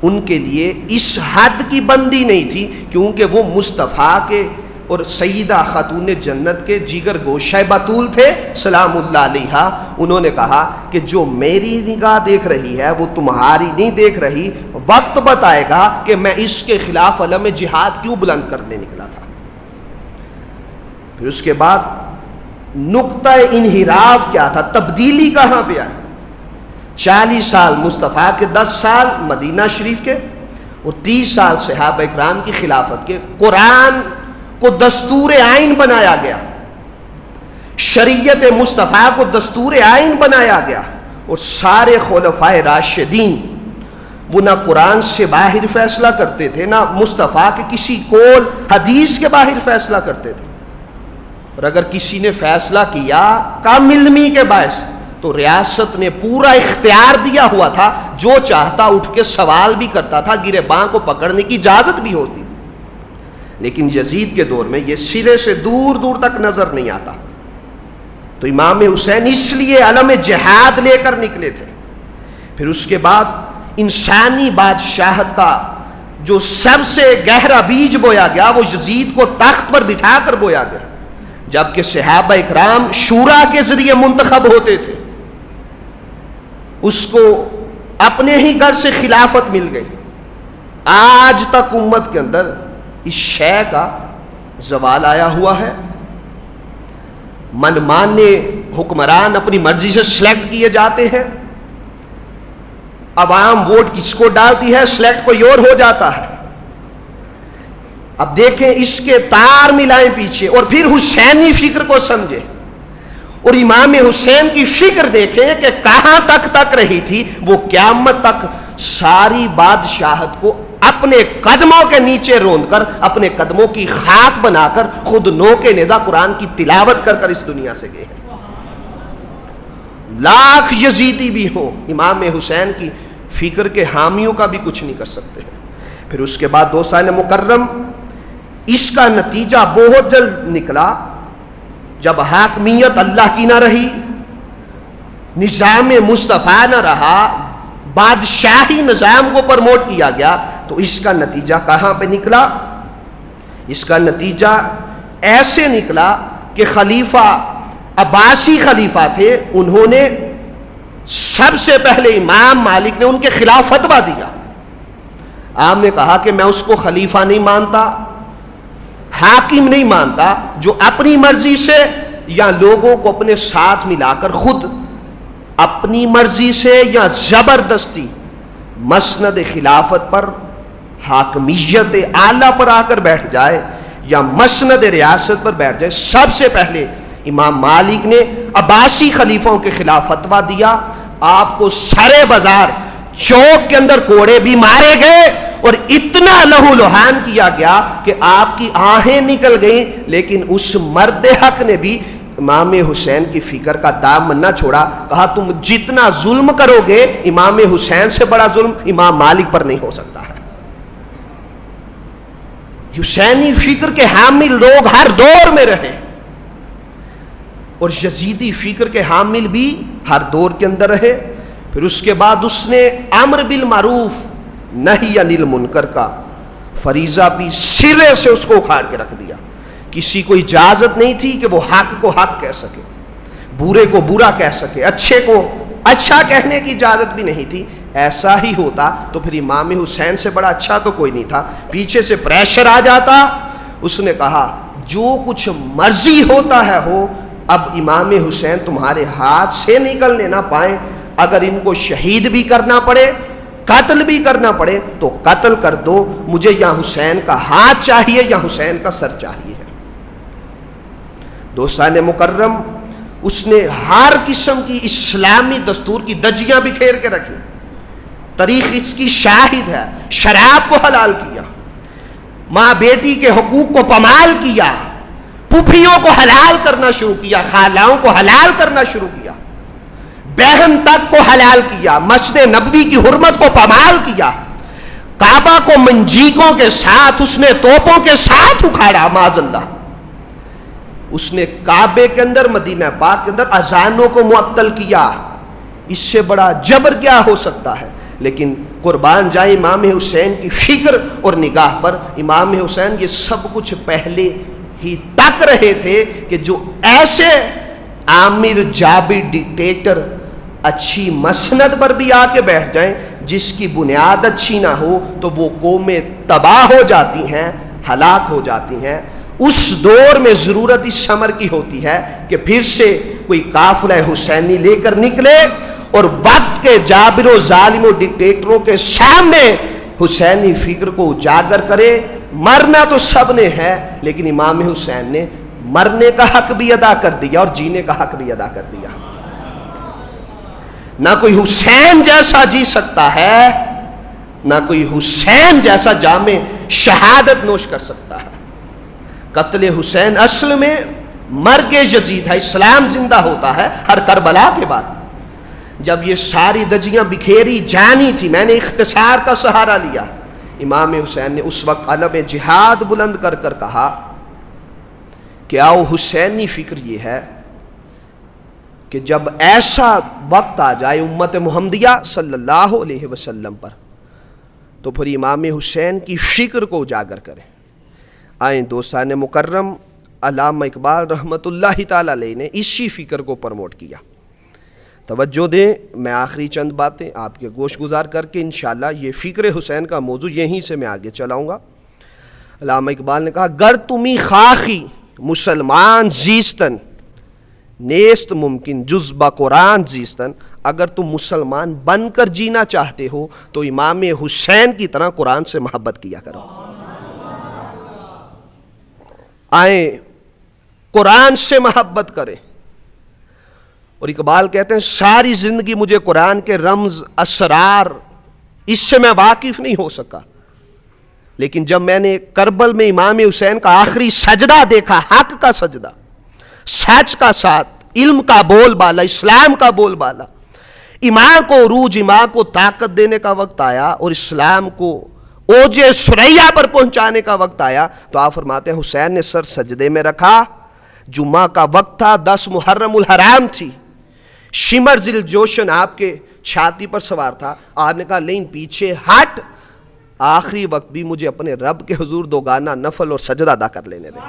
A: ان کے لیے اس حد کی بندی نہیں تھی، کیونکہ وہ مصطفیٰ کے اور سیدہ خاتون جنت کے جگر گوشہ بطول تھے سلام اللہ علیہا۔ انہوں نے کہا کہ جو میری نگاہ دیکھ رہی ہے وہ تمہاری نہیں دیکھ رہی، وقت بتائے گا کہ میں اس کے خلاف علم جہاد کیوں بلند کرنے نکلا تھا۔ پھر اس کے بعد نقطہ انحراف کیا تھا، تبدیلی کہاں پہ آئی؟ 40 سال مصطفیٰ کے، 10 سال مدینہ شریف کے، اور 30 سال صحابہ اکرام کی خلافت کے، قرآن کو دستور آئین بنایا گیا، شریعت مصطفیٰ کو دستور آئین بنایا گیا، اور سارے خلفائے راشدین وہ نہ قرآن سے باہر فیصلہ کرتے تھے، نہ مصطفیٰ کے کسی قول حدیث کے باہر فیصلہ کرتے تھے، اور اگر کسی نے فیصلہ کیا کم علمی کے باعث تو ریاست نے پورا اختیار دیا ہوا تھا، جو چاہتا اٹھ کے سوال بھی کرتا تھا، گریباں کو پکڑنے کی اجازت بھی ہوتی تھی۔ لیکن یزید کے دور میں یہ سرے سے دور دور تک نظر نہیں آتا، تو امام حسین اس لیے علم جہاد لے کر نکلے تھے۔ پھر اس کے بعد انسانی بادشاہت کا جو سب سے گہرا بیج بویا گیا وہ یزید کو تخت پر بٹھا کر بویا گیا، جبکہ صحابہ اکرام شورا کے ذریعے منتخب ہوتے تھے، اس کو اپنے ہی گھر سے خلافت مل گئی۔ آج تک امت کے اندر اس شے کا زوال آیا ہوا ہے، من مانے حکمران اپنی مرضی سے سلیکٹ کیے جاتے ہیں، عوام ووٹ کس کو ڈالتی ہے، سلیکٹ کوئی اور ہو جاتا ہے۔ اب دیکھیں اس کے تار ملائیں پیچھے، اور پھر حسینی فکر کو سمجھے، اور امام حسین کی فکر دیکھیں کہ کہاں تک رہی تھی، وہ قیامت تک ساری بادشاہت کو اپنے قدموں کے نیچے روند کر، اپنے قدموں کی خاک بنا کر، خود نو کے نیزہ قرآن کی تلاوت کر کر اس دنیا سے گئے ہیں۔ لاکھ یزیدی بھی ہو، امام حسین کی فکر کے حامیوں کا بھی کچھ نہیں کر سکتے۔ پھر اس کے بعد دوستان مکرم، اس کا نتیجہ بہت جلد نکلا، جب حاکمیت اللہ کی نہ رہی، نظام مصطفیٰ نہ رہا، بادشاہی نظام کو پرموٹ کیا گیا، تو اس کا نتیجہ کہاں پہ نکلا؟ اس کا نتیجہ ایسے نکلا کہ خلیفہ عباسی خلیفہ تھے، انہوں نے سب سے پہلے امام مالک نے ان کے خلاف فتویٰ دیا۔ آپ نے کہا کہ میں اس کو خلیفہ نہیں مانتا، حاکم نہیں مانتا، جو اپنی مرضی سے یا لوگوں کو اپنے ساتھ ملا کر خود اپنی مرضی سے یا زبردستی مسند خلافت پر، حاکمیت اعلیٰ پر آ کر بیٹھ جائے یا مسند ریاست پر بیٹھ جائے۔ سب سے پہلے امام مالک نے عباسی خلیفوں کے خلاف فتویٰ دیا، آپ کو سرے بازار چوک کے اندر کوڑے بھی مارے گئے، اور اتنا لہو لہان کیا گیا کہ آپ کی آہیں نکل گئیں، لیکن اس مرد حق نے بھی امام حسین کی فکر کا دامن نہ چھوڑا، کہا تم جتنا ظلم کرو گے امام حسین سے بڑا ظلم امام مالک پر نہیں ہو سکتا ہے۔ حسینی فکر کے حامل لوگ ہر دور میں رہے، اور یزیدی فکر کے حامل بھی ہر دور کے اندر رہے۔ پھر اس کے بعد اس نے امر بالمعروف نہی عن المنکر کا فریضہ بھی سرے سے اس کو اکھاڑ کے رکھ دیا۔ کسی کو اجازت نہیں تھی کہ وہ حق کو حق کہہ سکے، برے کو برا کہہ سکے، اچھے کو اچھا کہنے کی اجازت بھی نہیں تھی۔ ایسا ہی ہوتا تو پھر امام حسین سے بڑا اچھا تو کوئی نہیں تھا۔ پیچھے سے پریشر آ جاتا، اس نے کہا جو کچھ مرضی ہوتا ہے ہو، اب امام حسین تمہارے ہاتھ سے نکلنے نہ پائیں، اگر ان کو شہید بھی کرنا پڑے، قتل بھی کرنا پڑے تو قتل کر دو، مجھے یا حسین کا ہاتھ چاہیے یا حسین کا سر چاہیے۔ دوستان مکرم، اس نے ہر قسم کی اسلامی دستور کی دجیاں بکھیر کے رکھی، تاریخ اس کی شاہد ہے، شراب کو حلال کیا، ماں بیٹی کے حقوق کو پامال کیا، پھوپھیوں کو حلال کرنا شروع کیا، خالاؤں کو حلال کرنا شروع کیا، بہن تک کو حلال کیا، مسجد نبوی کی حرمت کو پامال کیا، کعبہ کو منجیکوں کے ساتھ، اس نے توپوں کے ساتھ اکھاڑا معاذ اللہ، اس نے کعبے کے اندر مدینہ پاک کے اندر اذانوں کو معطل کیا۔ اس سے بڑا جبر کیا ہو سکتا ہے؟ لیکن قربان جائے امام حسین کی فکر اور نگاہ پر، امام حسین یہ سب کچھ پہلے ہی تک رہے تھے کہ جو ایسے عامر جابر ڈکٹیٹر اچھی مسند پر بھی آ کے بیٹھ جائیں، جس کی بنیاد اچھی نہ ہو تو وہ قومیں تباہ ہو جاتی ہیں، ہلاک ہو جاتی ہیں۔ اس دور میں ضرورت اس امر کی ہوتی ہے کہ پھر سے کوئی قافلہ حسینی لے کر نکلے اور وقت کے جابر و ظالم و ڈکٹیٹروں کے سامنے حسینی فکر کو اجاگر کرے۔ مرنا تو سب نے ہے، لیکن امام حسین نے مرنے کا حق بھی ادا کر دیا اور جینے کا حق بھی ادا کر دیا۔ نہ کوئی حسین جیسا جی سکتا ہے، نہ کوئی حسین جیسا جام شہادت نوش کر سکتا ہے۔ قتل حسین اصل میں مرگ یزید ہے، اسلام زندہ ہوتا ہے ہر کربلا کے بعد۔ جب یہ ساری دجیاں بکھیری جانی تھی، میں نے اختصار کا سہارا لیا، امام حسین نے اس وقت علم جہاد بلند کر کر کہا کہ آؤ حسینی فکر یہ ہے کہ جب ایسا وقت آ جائے امت محمدیہ صلی اللہ علیہ وسلم پر، تو پھر امام حسین کی فکر کو اجاگر کریں۔ آئیں دوستان مکرم، علامہ اقبال رحمۃ اللہ تعالی علیہ نے اسی فکر کو پروموٹ کیا۔ توجہ دیں، میں آخری چند باتیں آپ کے گوش گزار کر کے انشاءاللہ یہ فکر حسین کا موضوع یہیں سے میں آگے چلاؤں گا۔ علامہ اقبال نے کہا، گر تمہیں خواہی مسلمان زیستن نیست ممکن جز با قرآن زیستن، اگر تم مسلمان بن کر جینا چاہتے ہو تو امام حسین کی طرح قرآن سے محبت کیا کرو۔ آئیں قرآن سے محبت کریں۔ اور اقبال کہتے ہیں ساری زندگی مجھے قرآن کے رمز اسرار اس سے میں واقف نہیں ہو سکا، لیکن جب میں نے کربل میں امام حسین کا آخری سجدہ دیکھا، حق کا سجدہ، سچ کا ساتھ، علم کا بول بالا، اسلام کا بول بالا، ایمان کو عروج، ایمان کو طاقت دینے کا وقت آیا اور اسلام کو اوج ثریا پر پہنچانے کا وقت آیا، تو آپ فرماتے ہیں حسین نے سر سجدے میں رکھا۔ جمعہ کا وقت تھا، 10 محرم الحرام تھی، شمر ذل جوشن آپ کے چھاتی پر سوار تھا۔ آپ نے کہا لیکن پیچھے ہٹ، آخری وقت بھی مجھے اپنے رب کے حضور دوگانہ نفل اور سجدہ ادا کر لینے دیں۔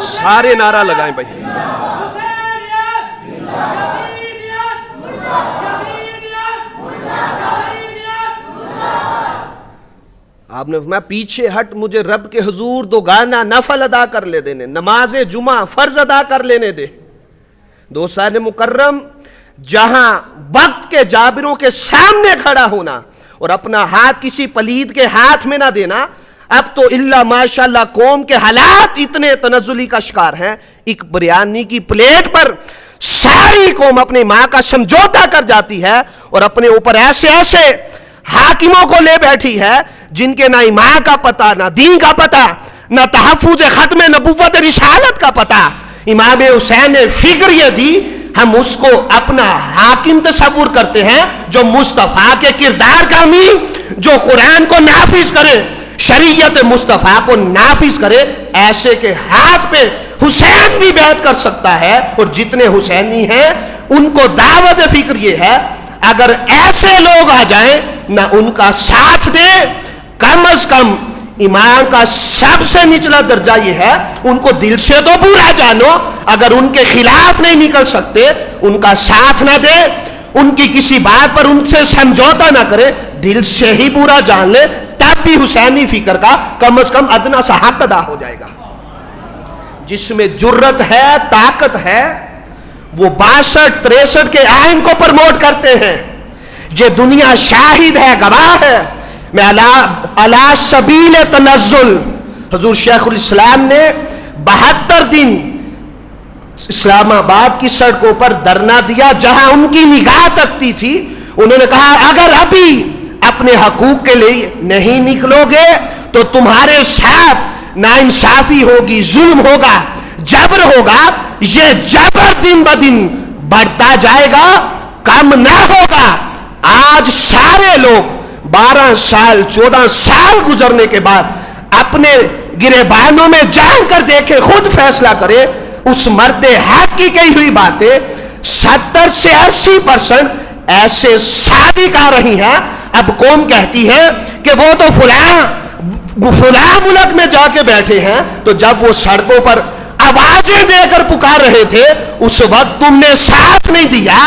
A: سارے نعرہ لگائیں بھائی۔ آپ نے فرمایا پیچھے ہٹ، مجھے رب کے حضور دوگانہ نفل ادا کر لے دینے، نماز جمعہ فرض ادا کر لینے دے۔ دوستان مکرم، جہاں وقت کے جابروں کے سامنے کھڑا ہونا اور اپنا ہاتھ کسی پلید کے ہاتھ میں نہ دینا، اب تو اللہ ماشاءاللہ قوم کے حالات اتنے تنزلی کا شکار ہیں، ایک بریانی کی پلیٹ پر ساری قوم اپنی ماں کا سمجھوتا کر جاتی ہے اور اپنے اوپر ایسے ایسے حاکموں کو لے بیٹھی ہے جن کے نہ ایمان کا پتہ، نہ دین کا پتہ، نہ تحفظ ختم نبوت رسالت کا پتہ۔ امام حسین نے فکر یہ دی، ہم اس کو اپنا حاکم تصور کرتے ہیں جو مصطفیٰ کے کردار کا امین، جو قرآن کو نافذ کرے، شریعت مصطفیٰ کو نافذ کرے، ایسے کے ہاتھ پہ حسین بھی بیعت کر سکتا ہے۔ اور جتنے حسینی ہیں ان کو دعوت فکر یہ ہے، اگر ایسے لوگ آ جائیں نہ ان کا ساتھ دے، کم از کم ایمان کا سب سے نچلا درجہ یہ ہے ان کو دل سے تو برا جانو، اگر ان کے خلاف نہیں نکل سکتے، ان کا ساتھ نہ دے، ان کی کسی بات پر ان سے سمجھوتا نہ کرے، دل سے ہی برا جان لے، تب بھی حسینی فکر کا کم از کم ادنا سا حق ادا ہو جائے گا۔ جس میں جرت ہے، طاقت ہے، وہ 62-63 کے آئین کو پرموٹ کرتے ہیں۔ یہ دنیا شاہد ہے، گواہ ہے، میں علی سبیل تنزل، حضور شیخ الاسلام نے 72 دن اسلام آباد کی سڑکوں پر دھرنا دیا جہاں ان کی نگاہ تکتی تھی. انہوں نے کہا اگر ابھی اپنے حقوق کے لیے نہیں نکلو گے تو تمہارے ساتھ ناانصافی ہوگی، ظلم ہوگا، جبر ہوگا. یہ جبر دن بدن بڑھتا جائے گا، کم نہ ہوگا. آج سارے لوگ 12 سال 14 سال گزرنے کے بعد اپنے گریبانوں میں جان کر دیکھے، خود فیصلہ کرے. اس مرد حق کی کہی ہوئی باتیں 70 سے 80% ایسے صادق آ رہی ہیں. اب قوم کہتی ہے کہ وہ تو فلاں ملک میں جا کے بیٹھے ہیں، تو جب وہ سڑکوں پر آوازیں دے کر پکار رہے تھے اس وقت تم نے ساتھ نہیں دیا.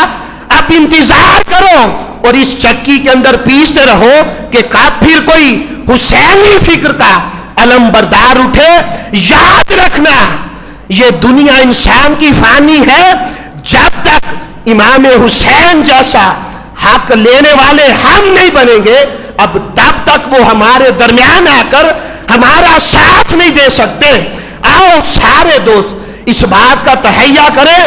A: اب انتظار کرو اور اس چکی کے اندر پیستے رہو کہ کب پھر کوئی حسینی فکر کا علم بردار اٹھے. یاد رکھنا یہ دنیا انسان کی فانی ہے. جب تک امام حسین جیسا حق لینے والے ہم نہیں بنیں گے، اب تب تک وہ ہمارے درمیان آ کر ہمارا ساتھ نہیں دے سکتے. آؤ سارے دوست اس بات کا تہیہ کریں،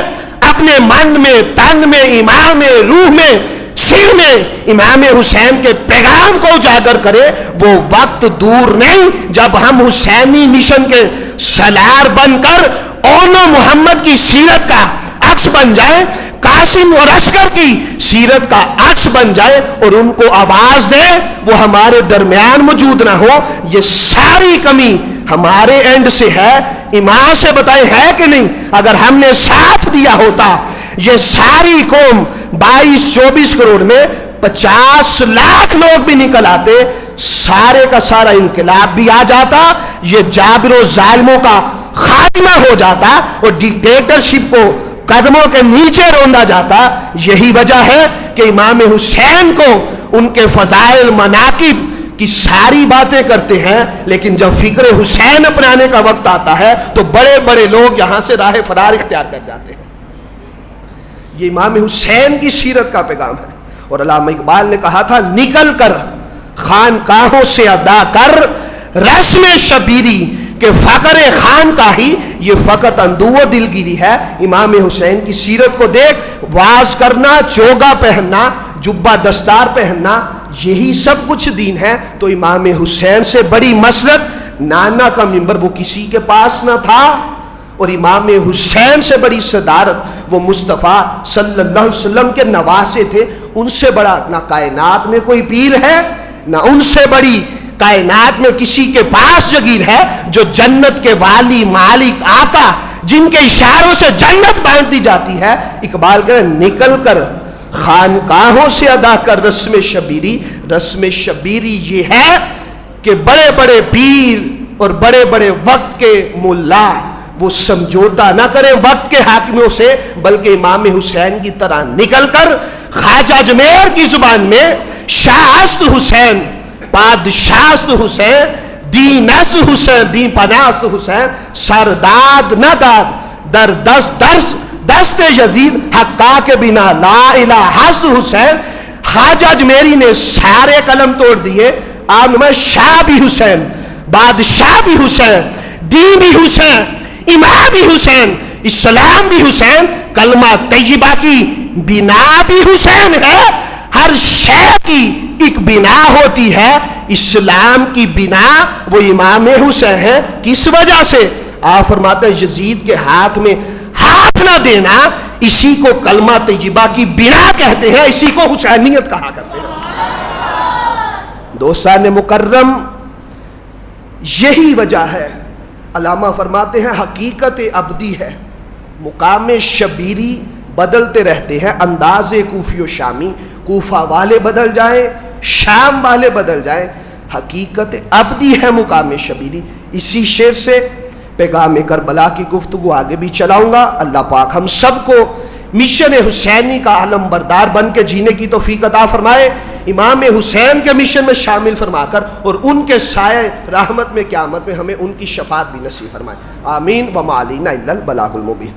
A: اپنے من میں، تن میں، ایمان میں، روح میں، سر میں امام حسین کے پیغام کو اجاگر کرے. وہ وقت دور نہیں جب ہم حسینی مشن کے سالار بن کر اونو محمد کی سیرت کا عکس بن جائے، قاسم اور عسکر کی سیرت کا عکس بن جائے اور ان کو آواز دے وہ ہمارے درمیان موجود نہ ہو. یہ ساری کمی ہمارے اینڈ سے ہے. ایمان سے بتائیں ہے کہ نہیں؟ اگر ہم نے ساتھ دیا ہوتا یہ ساری قوم 22-24 کروڑ میں 50 لاکھ لوگ بھی نکل آتے، سارے کا سارا انقلاب بھی آ جاتا، یہ جابر و ظالموں کا خاتمہ ہو جاتا اور ڈکٹیٹرشپ کو قدموں کے نیچے روندا جاتا. یہی وجہ ہے کہ امام حسین کو ان کے فضائل مناقب کی ساری باتیں کرتے ہیں، لیکن جب فکر حسین اپنانے کا وقت آتا ہے تو بڑے بڑے لوگ یہاں سے راہ فرار اختیار کر جاتے ہیں. یہ امام حسین کی سیرت کا پیغام ہے. اور علامہ اقبال نے کہا تھا نکل کر خانقاہوں سے ادا کر رسم شبیری کہ فقر خان کا ہی یہ فقط اندو و دلگیری ہے. امام حسین کی سیرت کو دیکھ، واز کرنا، چوگا پہننا، جبہ دستار پہننا، یہی سب کچھ دین ہے. تو امام حسین سے بڑی مسلک نانا کا منبر وہ کسی کے پاس نہ تھا، اور امام حسین سے بڑی صدارت وہ مصطفیٰ صلی اللہ علیہ وسلم کے نواسے تھے. ان سے بڑا نہ کائنات میں کوئی پیر ہے، نہ ان سے بڑی کائنات میں کسی کے پاس جگیر ہے جو جنت کے والی، مالک، آقا، جن کے اشاروں سے جنت باندھ دی جاتی ہے. اقبال کہتے ہیں نکل کر خانقاہوں سے ادا کر رسم شبیری. رسم شبیری یہ ہے کہ بڑے بڑے پیر اور بڑے بڑے وقت کے ملا وہ سمجھوتا نہ کریں وقت کے حاکموں سے، بلکہ امام حسین کی طرح نکل کر خواجہ اجمیر کی زبان میں شاہ است حسین، پادشاہ است حسین، دین است حسین، دین پناہ است حسین، سرداد نہ داد در دست یزید حقا کے بنا لا الہ است حسین. خواجہ اجمیری نے سارے قلم توڑ دیے. آپ میں شاہ بھی حسین، بادشاہ بھی حسین، دین بھی حسین، امام بھی حسین، اسلام بھی حسین، کلمہ طیبہ کی بنا بھی حسین ہے. ہر شے کی ایک بنا ہوتی ہے، اسلام کی بنا وہ امام حسین ہے. کس وجہ سے؟ آپ فرماتے ہیں یزید کے ہاتھ میں ہاتھ نہ دینا، اسی کو کلمہ طیبہ کی بنا کہتے ہیں، اسی کو حسینیت کہا کرتے ہیں. دوستان مکرم، یہی وجہ ہے. علامہ فرماتے ہیں حقیقت ابدی ہے، مقام شبیری بدلتے رہتے ہیں، انداز کوفی و شامی، کوفہ والے بدل جائیں، شام والے بدل جائیں، حقیقت ابدی ہے مقام شبیری. اسی شعر سے پیغام کربلا کی گفتگو آگے بھی چلاؤں گا. اللہ پاک ہم سب کو مشن حسینی کا علم بردار بن کے جینے کی توفیق عطا فرمائے، امام حسین کے مشن میں شامل فرما کر اور ان کے سائے رحمت میں قیامت میں ہمیں ان کی شفاعت بھی نصیب فرمائے. آمین. وما علینا الا البلاغ المبین.